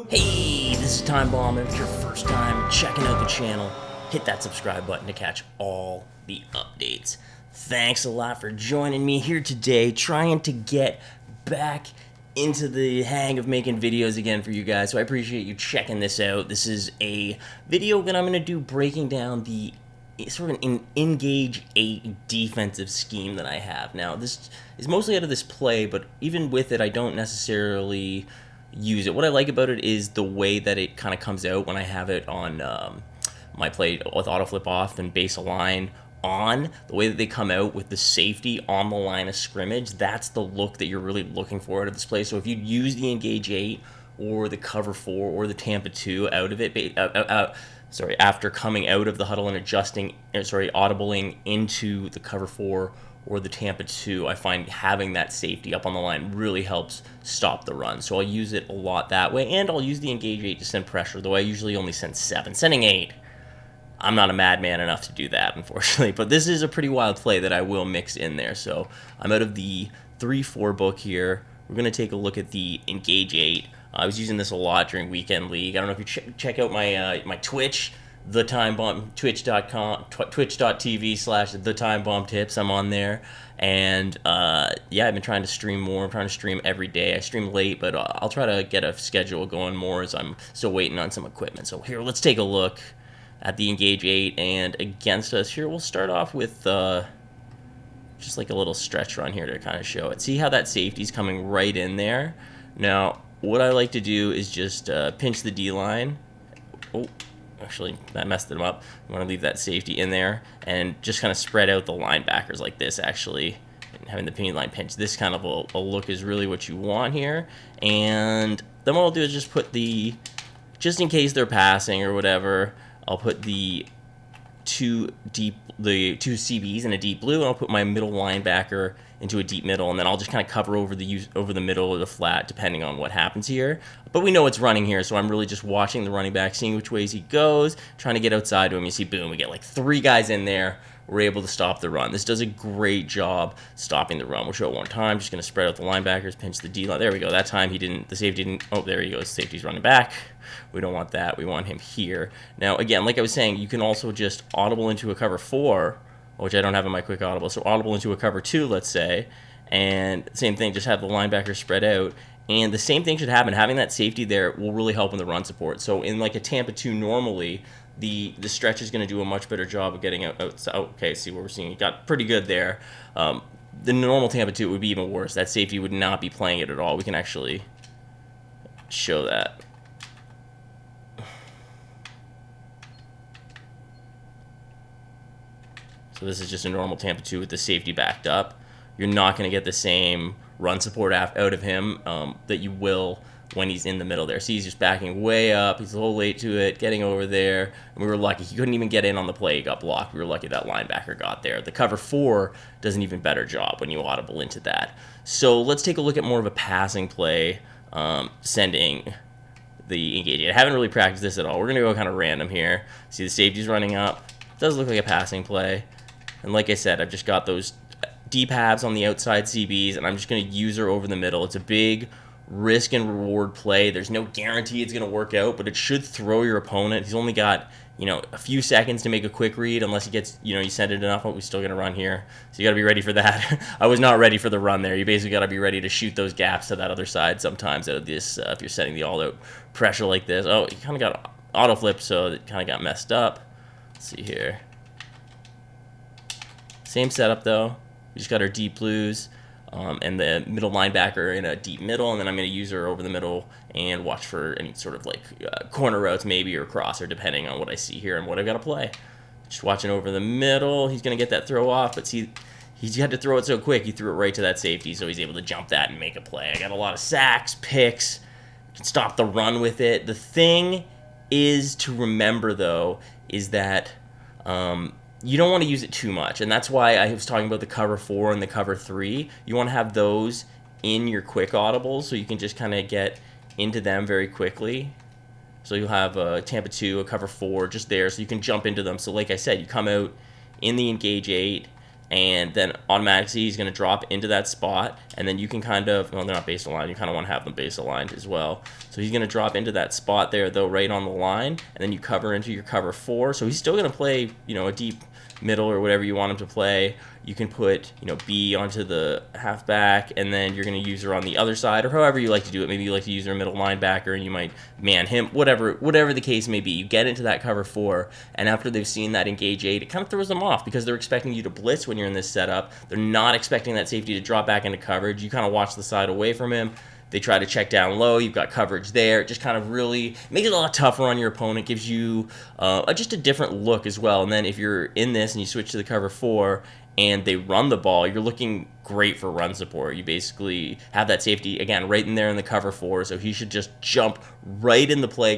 Hey, this is Time Bomb, and if it's your first time checking out the channel, hit that subscribe button to catch all the updates. Thanks a lot for joining me here today, trying to get back into the hang of making videos again for you guys, so I appreciate you checking this out. This is a video that I'm going to do breaking down the sort of an Engage 8 defensive scheme that I have. Now, this is mostly out of this play, but even with it, I don't necessarily use it. What I like about it is the way that it kind of comes out when I have it on my play with auto flip off and base align on. The way that they come out with the safety on the line of scrimmage, that's the look that you're really looking for out of this play. So if you use the Engage 8 or the cover 4 or the Tampa 2 out of it, after coming out of the huddle and audibling into the cover 4 or the Tampa 2, I find having that safety up on the line really helps stop the run. So I'll use it a lot that way, and I'll use the Engage 8 to send pressure, though I usually only send 7. Sending 8, I'm not a madman enough to do that, unfortunately. But this is a pretty wild play that I will mix in there. So I'm out of the 3-4 book here. We're going to take a look at the Engage 8. I was using this a lot during Weekend League. I don't know if you check out my my Twitch, The Time Bomb, twitch.tv/The Time Bomb Tips. I'm on there, and yeah, I've been trying to stream more. I'm trying to stream every day. I stream late, but I'll try to get a schedule going more as I'm still waiting on some equipment. So here, let's take a look at the Engage 8, and against us here, we'll start off with just like a little stretch run here to kind of show it. See how that safety's coming right in there? Now, what I like to do is just pinch the D-line. Oh, actually, that messed them up. You want to leave that safety in there and just kind of spread out the linebackers like this, actually. And having the penny line pinch, this kind of a look is really what you want here. And then what I'll do is just put just in case they're passing or whatever, I'll put the two CBs in a deep blue, and I'll put my middle linebacker into a deep middle, and then I'll just kind of cover over the middle or the flat depending on what happens here. But we know it's running here, so I'm really just watching the running back, seeing which ways he goes, trying to get outside to him. You see, boom, we get like 3 guys in there. We're able to stop the run. This does a great job stopping the run. We'll show it one time. Just going to spread out the linebackers, pinch the D line. There we go. That time the safety didn't. Oh, there he goes. Safety's running back. We don't want that. We want him here. Now, again, like I was saying, you can also just audible into a cover 4, which I don't have in my quick audible. So audible into a cover 2, let's say, and same thing. Just have the linebackers spread out. And the same thing should happen. Having that safety there will really help in the run support. So in like a Tampa 2 normally, the stretch is going to do a much better job of getting out. Okay, see what we're seeing. It got pretty good there. The normal Tampa 2 would be even worse. That safety would not be playing it at all. We can actually show that. So this is just a normal Tampa 2 with the safety backed up. You're not going to get the same run support out of him that you will when he's in the middle there. See, he's just backing way up. He's a little late to it, getting over there. And we were lucky. He couldn't even get in on the play. He got blocked. We were lucky that linebacker got there. The cover 4 does an even better job when you audible into that. So let's take a look at more of a passing play, sending the Engage 8. I haven't really practiced this at all. We're going to go kind of random here. See, the safety's running up. It does look like a passing play. And like I said, I've just got those deep halves on the outside CBs, and I'm just going to use her over the middle. It's a big risk and reward play. There's no guarantee it's going to work out, but it should throw your opponent. He's only got, a few seconds to make a quick read unless he gets, you send it enough. But we're still going to run here. So you got to be ready for that. I was not ready for the run there. You basically got to be ready to shoot those gaps to that other side sometimes out of this if you're setting the all-out pressure like this. Oh, you kind of got auto flip, so it kind of got messed up. Let's see here. Same setup, though. We just got our deep blues and the middle linebacker in a deep middle, and then I'm going to use her over the middle and watch for any sort of like corner routes maybe or crosser depending on what I see here and what I've got to play. Just watching over the middle. He's going to get that throw off, but see, he had to throw it so quick. He threw it right to that safety, so he's able to jump that and make a play. I got a lot of sacks, picks, can stop the run with it. The thing is to remember, though, is that you don't want to use it too much, and that's why I was talking about the cover 4 and the cover 3. You want to have those in your quick audibles so you can just kind of get into them very quickly. So you'll have a Tampa 2, a cover 4 just there so you can jump into them. So like I said, you come out in the Engage 8 and then automatically he's going to drop into that spot, and then you can kind of, well, they're not base aligned, you kind of want to have them base aligned as well. So he's going to drop into that spot there, though, right on the line, and then you cover into your cover 4. So he's still going to play, you know, a deep middle or whatever you want him to play. You can put, you know, B onto the halfback, and then you're going to use her on the other side, or however you like to do it. Maybe you like to use her middle linebacker, and you might man him, whatever the case may be. You get into that cover 4, and after they've seen that engage 8, it kind of throws them off because they're expecting you to blitz when you're in this setup. They're not expecting that safety to drop back into coverage. You kind of watch the side away from him. They try to check down low. You've got coverage there. It just kind of really makes it a lot tougher on your opponent. Gives you just a different look as well. And then if you're in this and you switch to the cover 4 and they run the ball, you're looking great for run support. You basically have that safety, again, right in there in the cover 4. So he should just jump right in the play,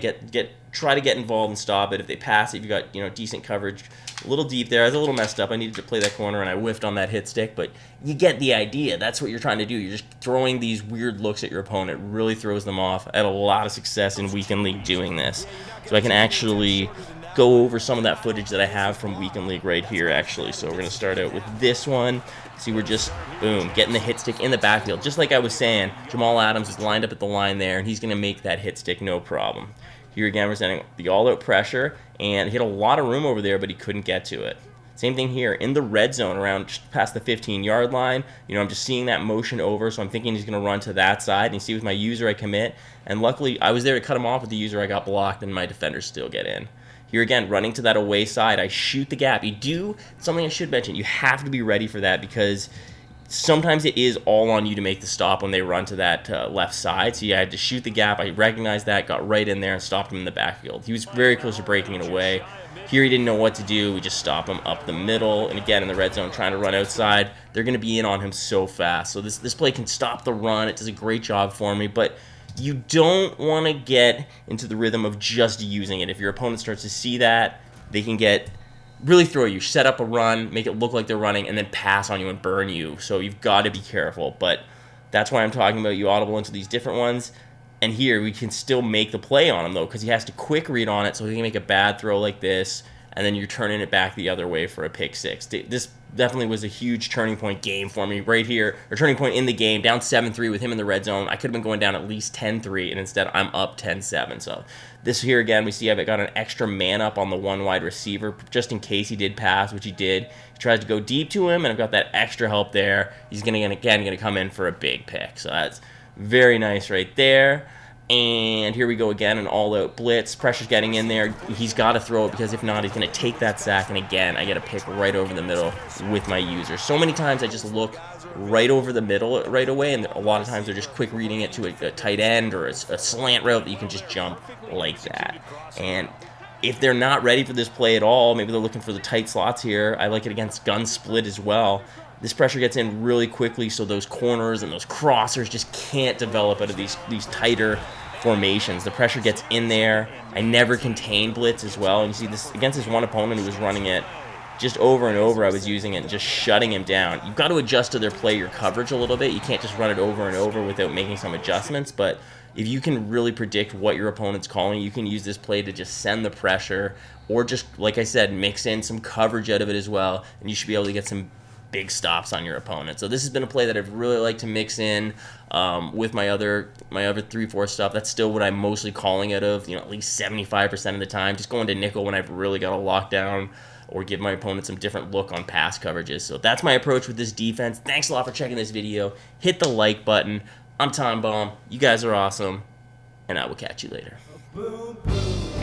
try to get involved and stop it. If they pass it, you've got, you know, decent coverage. A little deep there. I was a little messed up. I needed to play that corner, and I whiffed on that hit stick, but you get the idea. That's what you're trying to do. You're just throwing these weird looks at your opponent. It really throws them off. I had a lot of success in Weekend League doing this. So I can actually go over some of that footage that I have from Weekend League right here, actually. So we're going to start out with this one. See, we're just, boom, getting the hit stick in the backfield. Just like I was saying, Jamal Adams is lined up at the line there, and he's going to make that hit stick no problem. Here again, we're sending the all-out pressure, and hit a lot of room over there, but he couldn't get to it. Same thing here, in the red zone, around just past the 15-yard line. You know, I'm just seeing that motion over, so I'm thinking he's going to run to that side. And you see with my user, I commit, and luckily, I was there to cut him off with the user. I got blocked, and my defenders still get in. Here again, running to that away side, I shoot the gap. You do, something I should mention, you have to be ready for that because sometimes it is all on you to make the stop when they run to that left side. So yeah, I had to shoot the gap. I recognized that, got right in there, and stopped him in the backfield. He was very close to breaking it away. Here he didn't know what to do. We just stop him up the middle. And again, in the red zone, trying to run outside. They're going to be in on him so fast. So this play can stop the run. It does a great job for me. But you don't want to get into the rhythm of just using it. If your opponent starts to see that, they can really throw you, set up a run, make it look like they're running, and then pass on you and burn you. So you've got to be careful. But that's why I'm talking about you audible into these different ones. And here we can still make the play on him, though, because he has to quick read on it, so he can make a bad throw like this, and then you're turning it back the other way for a pick 6. This definitely was a huge turning point game for me right here, or turning point in the game, down 7-3 with him in the red zone. I could have been going down at least 10-3, and instead I'm up 10-7. So this here again, we see I've got an extra man up on the one wide receiver, just in case he did pass, which he did. He tries to go deep to him, and I've got that extra help there. He's going to come in for a big pick. So that's very nice right there. And here we go again, an all-out blitz. Pressure's getting in there. He's got to throw it because if not, he's going to take that sack. And again, I get a pick right over the middle with my user. So many times I just look right over the middle right away, and a lot of times they're just quick reading it to a tight end or a slant route that you can just jump like that. And if they're not ready for this play at all, maybe they're looking for the tight slots here. I like it against gun split as well. This pressure gets in really quickly, so those corners and those crossers just can't develop out of these tighter formations. The pressure gets in there. I never contain blitz as well. And you see this against this one opponent who was running it just over and over. I was using it and just shutting him down. You've got to adjust to their play, your coverage a little bit. You can't just run it over and over without making some adjustments. But if you can really predict what your opponent's calling, you can use this play to just send the pressure, or just, like I said, mix in some coverage out of it as well, and you should be able to get some big stops on your opponent. So this has been a play that I've really liked to mix in with my other 3-4 stuff. That's still what I'm mostly calling out of, at least 75% of the time. Just going to nickel when I've really got a lockdown, or give my opponent some different look on pass coverages. So that's my approach with this defense. Thanks a lot for checking this video. Hit the like button. I'm Time Bomb. You guys are awesome, and I will catch you later. Boom, boom.